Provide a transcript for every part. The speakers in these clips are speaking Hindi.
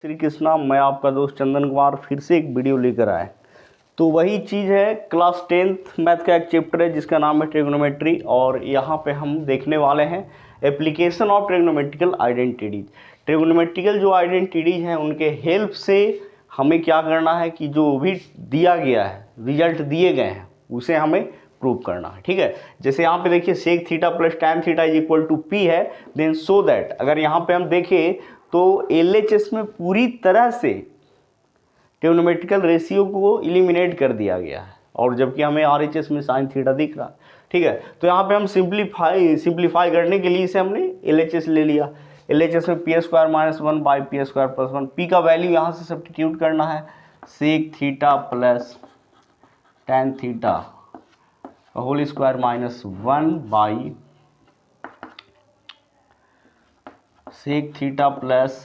श्री कृष्णा, मैं आपका दोस्त चंदन कुमार फिर से एक वीडियो लेकर आए। तो वही चीज़ है, क्लास 10th मैथ का एक चैप्टर है जिसका नाम है ट्रिग्नोमेट्री, और यहाँ पे हम देखने वाले हैं application of trigonometrical identities. Trigonometrical जो आइडेंटिटीज हैं उनके हेल्प से हमें क्या करना है कि जो भी दिया गया है, रिजल्ट दिए गए हैं, उसे हमें प्रूव करना है। ठीक है, जैसे यहाँ पे देखिए sec theta plus tan theta is equal to P है, देन सो दैट अगर यहाँ पे हम देखें तो LHS में पूरी तरह से ट्रिग्नोमेट्रिकल रेशियो को इलिमिनेट कर दिया गया है, और जबकि हमें RHS में साइन थीटा दिख रहा है। ठीक है, तो यहाँ पे हम सिंप्लीफाई करने के लिए इसे हमने LHS ले लिया। LHS में P square minus 1 by P square plus 1, P का वैल्यू यहाँ से सब्स्टिट्यूट करना है, sec theta plus tan theta whole square minus 1 by sec theta plus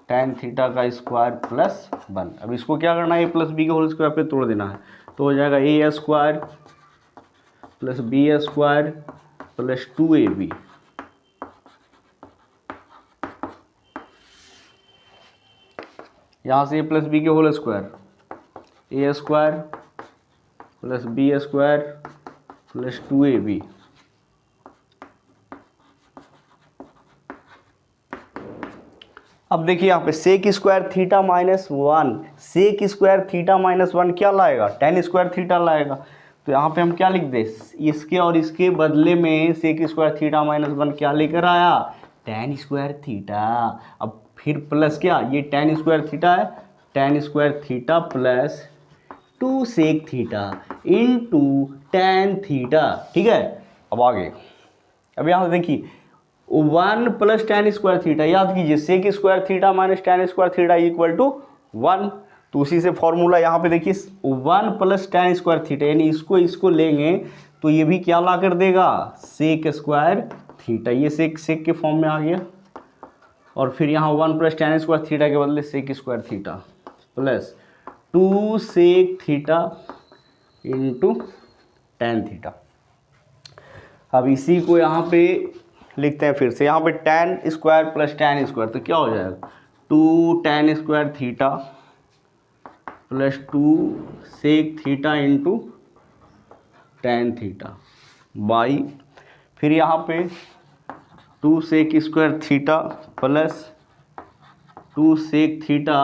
tan theta का स्क्वायर प्लस 1। अब इसको क्या करना है, ए प्लस बी के होल स्क्वायर पे तोड़ देना है, तो हो जाएगा A square plus B square plus 2ab। यहाँ से ए प्लस बी के whole square, A square plus B square plus 2ab। अब देखिए यहाँ पे sec square theta minus 1, sec square theta minus 1 क्या लाएगा, टैन स्क्वायर थीटा लाएगा। तो यहाँ पे हम क्या लिख दे, इसके और इसके बदले में सेक स्क्वायर थीटा माइनस 1 क्या लेकर आया, टैन स्क्वायर थीटा। अब फिर प्लस क्या, ये टैन स्क्वायर थीटा है, tan square theta plus 2 sec theta into tan theta. ठीक है, अब आगे, अब यहाँ देखिए 1 प्लस टैन स्क्वायर थीटा, याद कीजिए sec square theta minus tan square theta equal to 1। तो उसी से फॉर्मूला यहाँ पे देखिए 1 प्लस टैन स्क्वायर थीटा, यानी इसको लेंगे तो ये भी क्या ला कर देगा, सेक स्क्वायर थीटा। ये सेक के फॉर्म में आ गया, और फिर यहाँ 1 प्लस टैन स्क्वायर थीटा के बदले sec square theta plus 2 sec theta into tan theta. अब इसी को यहाँ पे लिखते हैं फिर से, यहाँ पे tan square plus tan square, तो क्या हो जाएगा 2 tan square theta plus 2 sec theta into tan theta by, फिर यहाँ पे 2 sec square theta plus 2 sec theta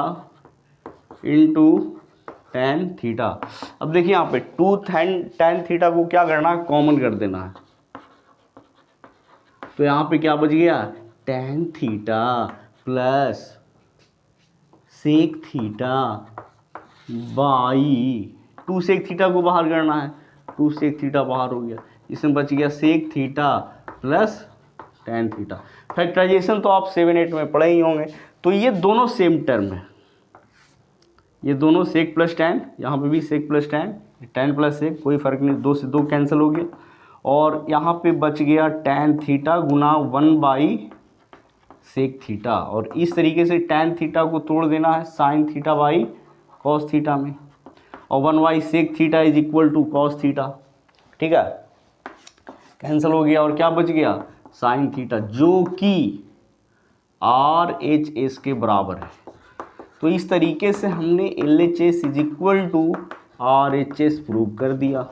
into tan theta. अब देखिए यहाँ पे 2 टैन थीटा को क्या करना है, कॉमन कर देना है, तो यहाँ पे क्या बच गया, tan theta plus sec theta by 2 sec theta को बाहर करना है, 2 सेक थीटा बाहर हो गया, इसमें बच गया sec theta plus tan theta. Factorization तो आप 7-8 में पढ़े ही होंगे। तो ये दोनों सेम टर्म है, ये दोनों सेक प्लस टैन, यहाँ पे भी sec plus tan, tan plus sec, कोई फर्क नहीं, 2 से 2 कैंसिल हो गया, और यहाँ पे बच गया टैन थीटा गुना 1 बाई सेक थीटा, और इस तरीके से टैन थीटा को तोड़ देना है sine theta by cos theta में, और 1 by sec theta is equal to cos theta. ठीक है, कैंसिल हो गया, और क्या बच गया, साइन थीटा, जो कि RHS के बराबर है। तो इस तरीके से हमने LHS is equal to RHS prove कर दिया।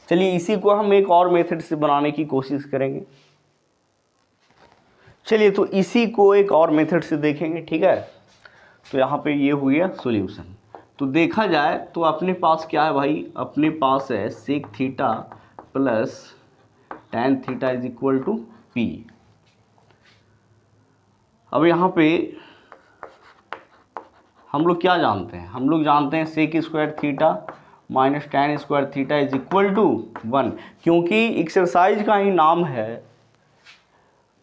चलिए इसी को हम एक और मेथड से बनाने की कोशिश करेंगे। चलिए तो इसी को एक और मेथड से देखेंगे। ठीक है, तो यहाँ पे ये हो गया सॉल्यूशन। तो देखा जाए तो अपने पास क्या है भाई, अपने पास है sec theta plus tan theta is equal to p. अब यहाँ पे हम लोग क्या जानते हैं, हम लोग जानते हैं sec square theta minus tan square theta is equal to 1, क्योंकि एक्सरसाइज का ही नाम है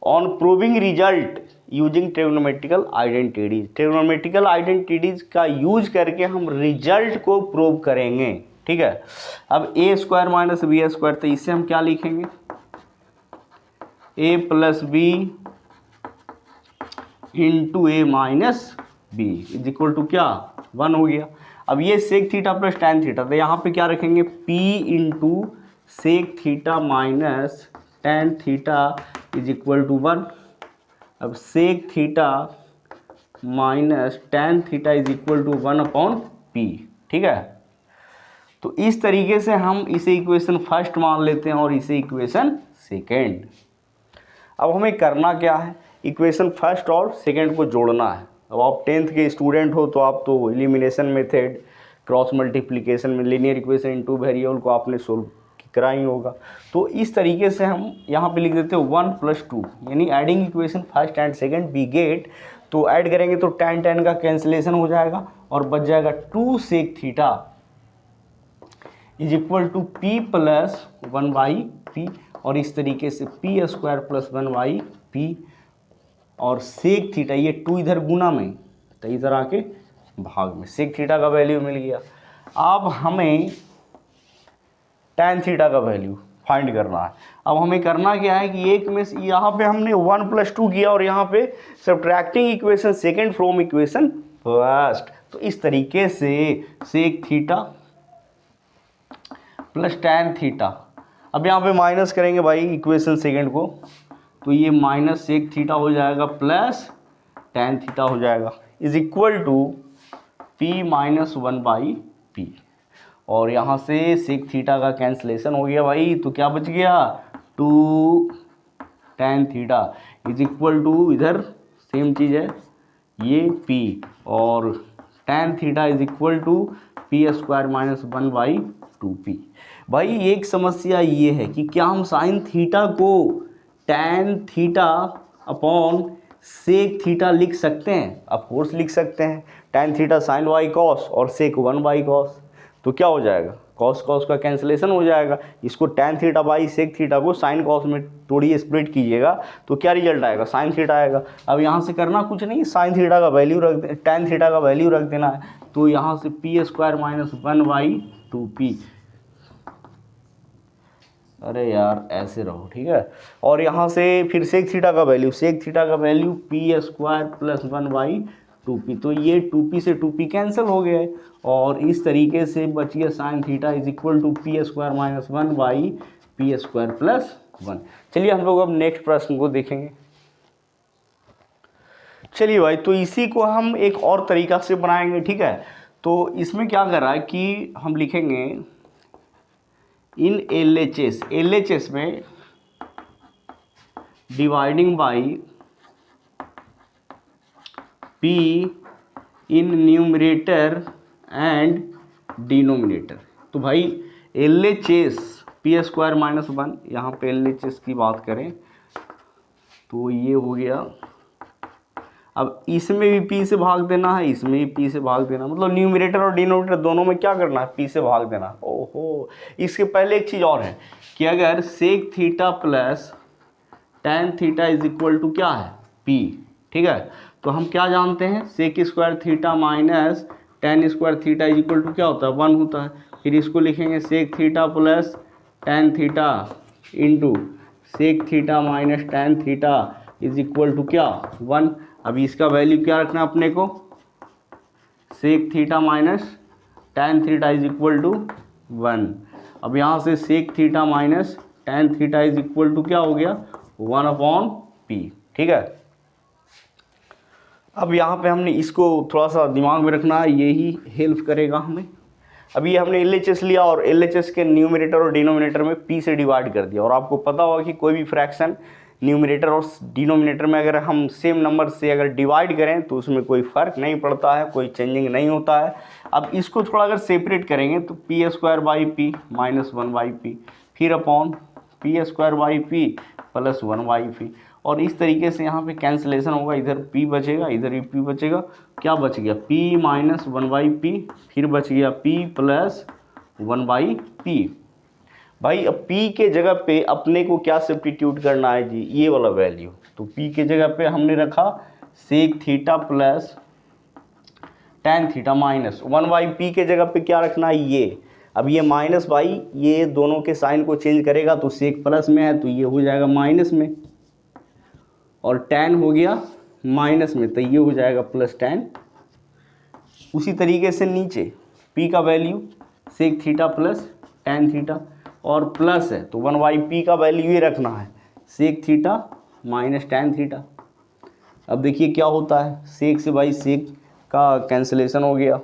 on proving result using trigonometrical identities. Trigonometrical identities का यूज करके हम रिजल्ट को प्रूव करेंगे। ठीक है, अब A square minus B square, तो इससे हम क्या लिखेंगे, A plus B into A minus B is equal to क्या, 1 हो गया। अब ये sec theta plus tan theta, तो यहाँ पे क्या रखेंगे, P into sec theta minus tan theta is equal to 1। अब sec theta minus tan theta is equal to 1/p। ठीक है, तो इस तरीके से हम इसे इक्वेशन फर्स्ट मान लेते हैं और इसे इक्वेशन सेकेंड। अब हमें करना क्या है, इक्वेशन फर्स्ट और सेकेंड को जोड़ना है। अब आप 10th के स्टूडेंट हो तो आप तो एलिमिनेशन मेथड, क्रॉस मल्टीप्लिकेशन में लीनियर इक्वेशन इनटू वेरिएबल को आपने सोल्व करा ही होगा। तो इस तरीके से हम यहाँ पे लिख देते हैं 1 + 2, यानी adding equation first and second we get, तो ऐड करेंगे तो tan tan का कैंसिलेशन हो जाएगा और बच जाएगा 2 sec theta is equal to p + 1/p, और इस तरीके से p² + 1/p, और सेक थीटा, ये 2 इधर गुना में तो इधर आके भाग में, सेक थीटा का वैल्यू मिल गया। अब हमें tan थीटा का वैल्यू फाइंड करना है। अब हमें करना क्या है कि एक में यहाँ पे हमने 1 + 2 किया और यहाँ पे subtracting equation second from equation first, तो इस तरीके से sec theta plus tan theta, अब यहाँ पे माइनस करेंगे भाई इक्वेशन सेकेंड को, तो ये माइनस सेक थीटा हो जाएगा प्लस tan थीटा हो जाएगा is equal to p - 1/p, और यहाँ से सेक थीटा का कैंसलेशन हो गया भाई, तो क्या बच गया 2 tan theta is equal to, इधर सेम चीज़ है ये p, और tan theta is equal to p² - 1/2p। भाई एक समस्या ये है कि क्या हम साइन थीटा को tan theta upon sec theta लिख सकते हैं? ऑफ कोर्स लिख सकते हैं, tan theta sine y cos और सेक 1/cos, तो क्या हो जाएगा cos cos का कैंसिलेशन हो जाएगा। इसको tan theta by sec theta को साइन cos में थोड़ी स्प्लिट कीजिएगा तो क्या रिजल्ट आएगा, साइन थीटा आएगा। अब यहाँ से करना कुछ नहीं, साइन थीटा का वैल्यू रख दे, tan थीटा का वैल्यू रख देना है, तो यहाँ से p² - 1/2p, अरे यार ऐसे रहो, ठीक है। और यहाँ से फिर सेक थीटा का वैल्यू, सेक थीटा का वैल्यू p² + 1/2p, तो ये 2p से 2p कैंसिल हो गया है, और इस तरीके से बच गया sine theta is equal to p² - 1/p² + 1। चलिए हम लोग अब नेक्स्ट प्रश्न को देखेंगे। चलिए भाई, तो इसी को हम एक और तरीका से बनाएंगे, ठीक है। तो इसमें क्या कर रहा है कि हम लिखेंगे इन LHS में dividing by p in numerator and denominator. तो भाई LHS p² - 1, यहाँ पे LHS की बात करें तो ये हो गया। अब इसमें भी p से भाग देना है, इसमें भी p से भाग देना, मतलब न्यूमरेटर और डिनोमिनेटर दोनों में क्या करना है, p से भाग देना। ओहो, इसके पहले एक चीज़ और है कि अगर sec theta plus tan theta is equal to क्या है p, ठीक है, तो हम क्या जानते हैं sec² theta minus tan² theta is equal to क्या होता है 1 होता है। फिर इसको लिखेंगे sec theta plus tan theta into sec theta minus tan theta is equal to क्या 1। अभी इसका वैल्यू क्या रखना है अपने को, sec theta minus tan theta is equal to 1। अब यहाँ से sec theta minus tan theta is equal to क्या हो गया 1/p, ठीक है। अब यहाँ पे हमने इसको थोड़ा सा दिमाग में रखना है, यही हेल्प करेगा हमें। अभी हमने LHS लिया और LHS के न्यूमरेटर और डिनोमिनेटर में p से डिवाइड कर दिया, और आपको पता होगा कि कोई भी फ्रैक्शन न्यूमरेटर और डिनोमिनेटर में अगर हम सेम नंबर से अगर डिवाइड करें तो उसमें कोई फ़र्क नहीं पड़ता है, कोई चेंजिंग नहीं होता है। अब इसको थोड़ा अगर सेपरेट करेंगे तो p² / p - 1/p, फिर अपॉन p² / p + 1/p, और इस तरीके से यहाँ पे कैंसिलेशन होगा, इधर p बचेगा इधर भी p बचेगा, क्या बच गया p - 1/p, फिर बच गया p + 1/p। भाई अब p के जगह पे अपने को क्या सब्स्टिट्यूट करना है जी, ये वाला वैल्यू, तो p के जगह पे हमने रखा sec theta plus tan theta minus 1/p के जगह पे क्या रखना है ये। अब ये माइनस भाई ये दोनों के साइन को चेंज करेगा, तो सेक प्लस में है तो ये हो जाएगा माइनस में, और tan हो गया माइनस में तो ये हो जाएगा प्लस tan। उसी तरीके से नीचे p का value sec theta plus tan theta, और प्लस है तो 1/p का वैल्यू ये रखना है sec theta minus tan theta. अब देखिए क्या होता है, सेक से भाई सेक का कैंसिलेशन हो गया,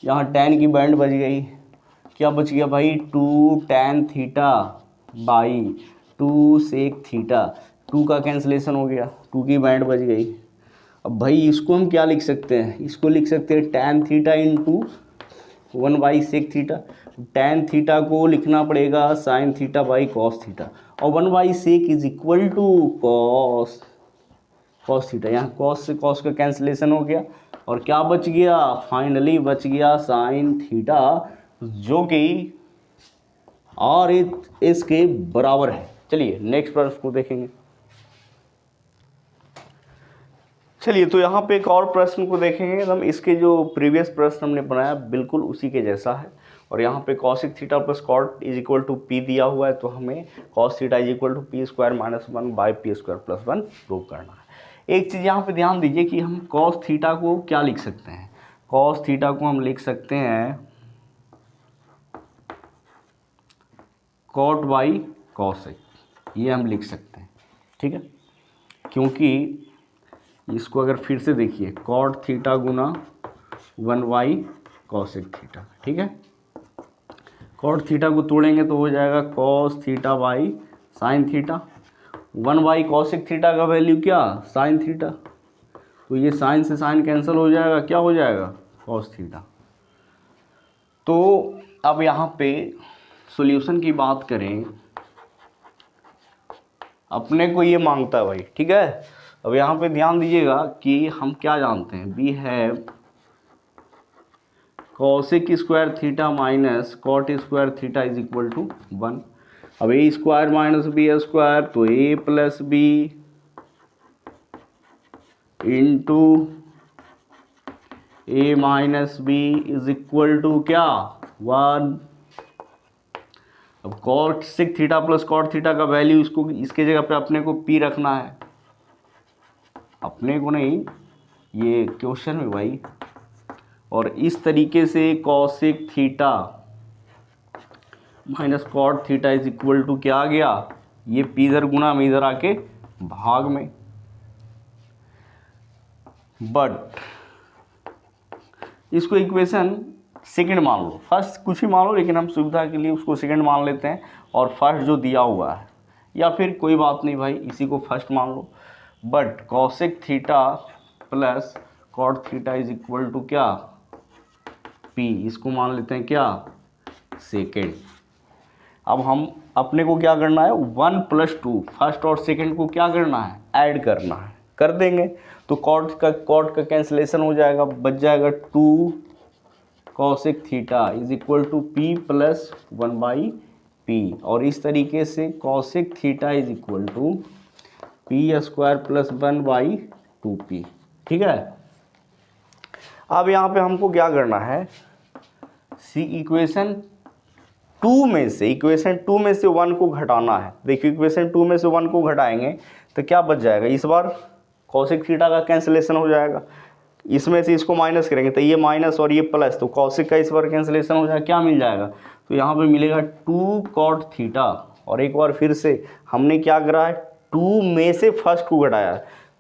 यहाँ tan की बैंड बच गई, क्या बच गया भाई 2 tan theta by 2 sec theta, 2 का कैंसिलेशन हो गया, 2 की बैंड बच गई। अब भाई इसको हम क्या लिख सकते हैं, इसको लिख सकते हैं tan theta into 1 by sec theta, tan theta को लिखना पड़ेगा sin theta by cos theta, और 1 by sec is equal to cos theta, यहाँ cos से cos का कैंसिलेशन हो गया, और क्या बच गया, फाइनली बच गया sin थीटा, जो कि आर एस के बराबर है। चलिए नेक्स्ट प्रश्न को देखेंगे। चलिए तो यहाँ पे एक और प्रश्न को देखेंगे हम, इसके जो प्रीवियस प्रश्न हमने बनाया बिल्कुल उसी के जैसा है, और यहाँ पे cosec theta plus cot is equal to p दिया हुआ है, तो हमें cos theta is equal to p square minus 1 by P square plus 1 prove करना है। एक चीज़ यहाँ पे ध्यान दीजिए कि हम कॉस थीटा को क्या लिख सकते हैं, कॉस थीटा को हम लिख सकते हैं कॉट बाई कॉसेक, ये हम लिख सकते हैं, ठीक है, क्योंकि इसको अगर फिर से देखिए कॉट थीटा गुना 1 बाई कॉसेक थीटा, ठीक है, कॉट थीटा को तोड़ेंगे तो हो जाएगा cos theta by sine theta, 1 by cosec theta का वैल्यू क्या, साइन थीटा, तो ये साइन से साइन कैंसिल हो जाएगा, क्या हो जाएगा कॉस थीटा। तो अब यहाँ पे सॉल्यूशन की बात करें, अपने को ये मांगता है भाई, ठीक है। अब यहाँ पे ध्यान दीजिएगा कि हम क्या जानते हैं, we have cosec square theta minus cot square theta is equal to 1। अब A square minus B square, तो A plus B into A minus B is equal to क्या 1। अब cosec theta plus cot theta का वैल्यू इसको इसके जगह पे अपने को पी रखना है, अपने को नहीं, ये क्वेश्चन में भाई, और इस तरीके से cosec theta minus cot theta is equal to क्या आ गया, ये पी इधर गुना में इधर आके भाग में, बट इसको इक्वेशन सेकंड मान लो, फर्स्ट कुछ ही मान लो, लेकिन हम सुविधा के लिए उसको सेकंड मान लेते हैं, और फर्स्ट जो दिया हुआ है, या फिर कोई बात नहीं भाई इसी को फर्स्ट मान लो, but cosec theta plus cot theta is equal to क्या पी, इसको मान लेते हैं क्या सेकेंड। अब हम अपने को क्या करना है, 1 प्लस 2 फर्स्ट और सेकेंड को क्या करना है, ऐड करना है, कर देंगे तो कॉट का कैंसिलेशन हो जाएगा, बच जाएगा 2 cosec theta is equal to p plus 1 by p, और इस तरीके से cosec theta is equal to p square plus 1 by 2p, ठीक है। अब यहाँ पे हमको क्या करना है, इक्वेशन 2 में से 1 को घटाना है। देखिए इक्वेशन 2 में से 1 को घटाएंगे तो क्या बच जाएगा, इस बार कॉसेक थीटा का कैंसिलेशन हो जाएगा, इसमें से इसको माइनस करेंगे तो ये माइनस और ये प्लस, तो कॉसेक का इस बार कैंसिलेशन हो जाएगा, क्या मिल जाएगा, तो यहाँ पे मिलेगा 2 कॉट थीटा, और एक बार फिर से हमने क्या करा है, 2 में से फर्स्ट को घटाया,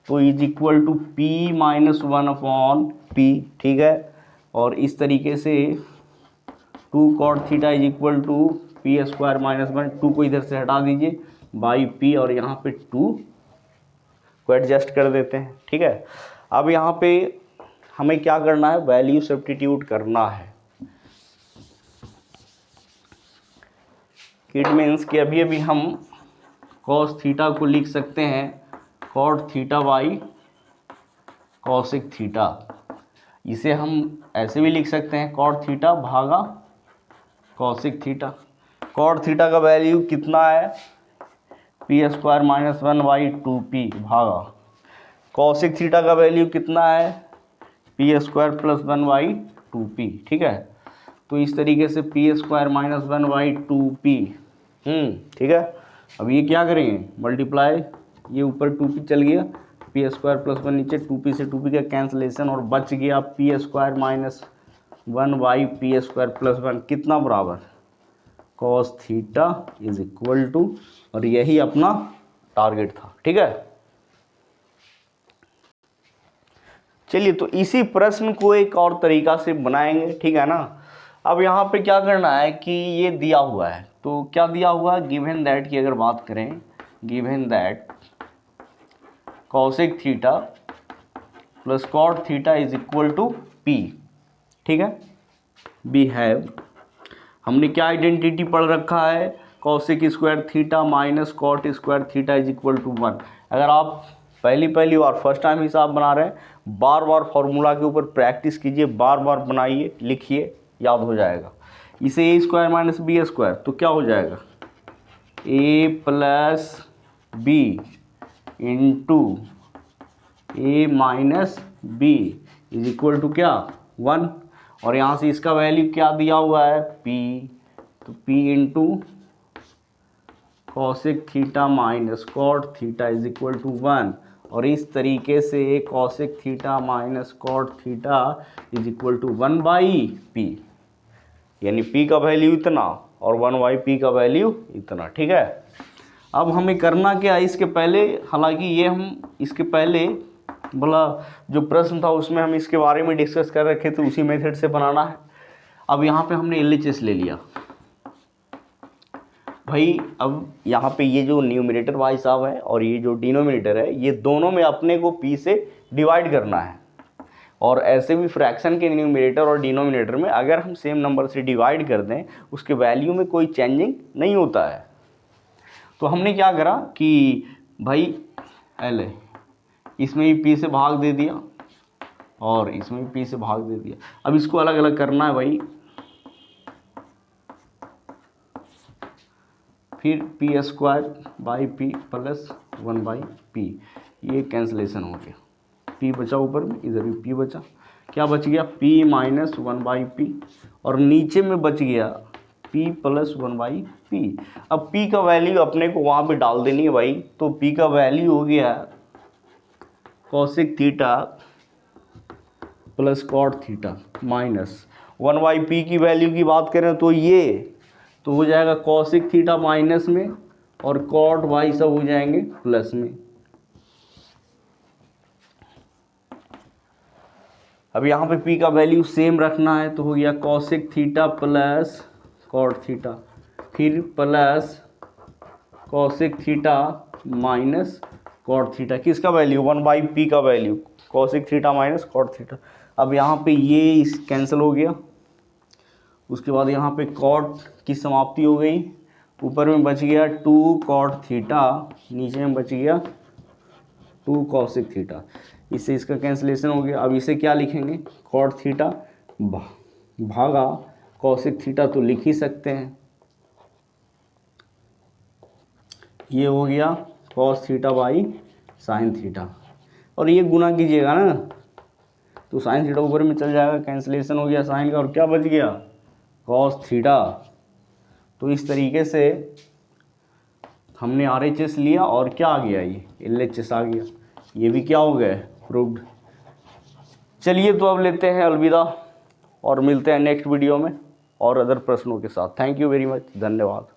तो is equal to p minus 1 upon p, ठीक है, और इस तरीके से 2 cot theta is equal to p square minus 1, 2 को इधर से हटा दीजिए बाई पी, और यहाँ पे 2 को एडजस्ट कर देते हैं, ठीक है। अब यहाँ पे हमें क्या करना है, वैल्यू सब्स्टिट्यूट करना है, इट मीन्स कि अभी हम कॉस थीटा को लिख सकते हैं cot theta by cosec theta, इसे हम ऐसे भी लिख सकते हैं कॉट थीटा भागा कॉसिक थीटा। कॉट थीटा का वैल्यू कितना है, P square minus 1 by 2p भागा, कॉसिक थीटा का वैल्यू कितना है, P square plus 1 by 2p, ठीक है। तो इस तरीके से P square minus 1 by 2p, ठीक है। अब ये क्या करेंगे, मल्टीप्लाई, ये ऊपर 2p चल गया, पी स्क्वायर प्लस 1 नीचे, 2p से 2p का कैंसिलेशन, और बच गया p square minus 1 by P square plus 1, कितना बराबर cos theta is equal to, और यही अपना टारगेट था, ठीक है। चलिए तो इसी प्रश्न को एक और तरीका से बनाएंगे, ठीक है ना। अब यहाँ पे क्या करना है कि ये दिया हुआ है, तो क्या दिया हुआ है, गिवन दैट की अगर बात करें, given that cosec theta plus cot theta is equal to p, ठीक है। वी हैव, हमने क्या आइडेंटिटी पढ़ रखा है, cosec square theta minus cot square theta is equal to 1। अगर आप पहली बार फर्स्ट टाइम हिसाब बना रहे हैं, बार बार फॉर्मूला के ऊपर प्रैक्टिस कीजिए, बार बार बनाइए, लिखिए, याद हो जाएगा। इसे A square minus B square, तो क्या हो जाएगा, A plus B into A minus B is equal to क्या, 1। और यहाँ से इसका वैल्यू क्या दिया हुआ है, p, तो p into cosec theta minus cot theta is equal to 1। और इस तरीके से cosec theta minus cot theta is equal to 1 by p, यानी p का वैल्यू इतना और 1 बाई पी का वैल्यू इतना, ठीक है। अब हमें करना क्या है, इसके पहले, हालांकि ये हम इसके पहले बोला जो प्रश्न था उसमें हम इसके बारे में डिस्कस कर रखे थे, उसी मेथड से बनाना है। अब यहाँ पे हमने LHS ले लिया भाई। अब यहाँ पे ये जो न्यूमरेटर भाई साहब है और ये जो डिनोमिनेटर है, ये दोनों में अपने को p से डिवाइड करना है। और ऐसे भी फ्रैक्शन के न्यूमरेटर और डिनोमिनेटर में अगर हम सेम नंबर से डिवाइड कर दें, उसके वैल्यू में कोई चेंजिंग नहीं होता है। तो हमने क्या करा कि भाई पहले इसमें भी p से भाग दे दिया और इसमें भी p से भाग दे दिया। अब इसको अलग अलग करना है भाई, फिर P square by P plus 1 by P, ये कैंसलेशन हो गया, p बचा ऊपर में, इधर भी p बचा, क्या बच गया, p माइनस 1 बाई पी, और नीचे में बच गया p प्लस 1 बाई पी। अब p का वैल्यू अपने को वहाँ पे डाल देनी है भाई, तो p का वैल्यू हो गया cosec theta plus cot theta minus 1 by p की वैल्यू की बात करें तो ये तो हो जाएगा कॉसेक थीटा माइनस में और कॉट वाई सब हो जाएंगे प्लस में। अब यहाँ पे p का वैल्यू सेम रखना है, तो हो गया cosec theta plus cot theta, फिर plus cosec theta minus cot theta, किसका वैल्यू, 1 बाई पी का value, cosec theta minus cot theta. अब यहाँ पे ये इस कैंसिल हो गया, उसके बाद यहाँ पे कॉट की समाप्ति हो गई, ऊपर में बच गया 2 कॉट थीटा, नीचे में बच गया 2 कॉसेक थीटा, इससे इसका कैंसिलेशन हो गया। अब इसे क्या लिखेंगे, कॉट थीटा भागा कॉसेक थीटा, तो लिख ही सकते हैं, ये हो गया cos theta by sine theta, और ये गुना कीजिएगा ना तो साइन थीटा ऊपर में चल जाएगा, कैंसिलेशन हो गया साइन का, और क्या बच गया, कॉस थीटा। तो इस तरीके से हमने RHS लिया और क्या आ गया, ये LHS आ गया, ये भी क्या हो गया, प्रूव्ड। चलिए तो अब लेते हैं अलविदा और मिलते हैं नेक्स्ट वीडियो में और अदर प्रश्नों के साथ। थैंक यू वेरी मच, धन्यवाद।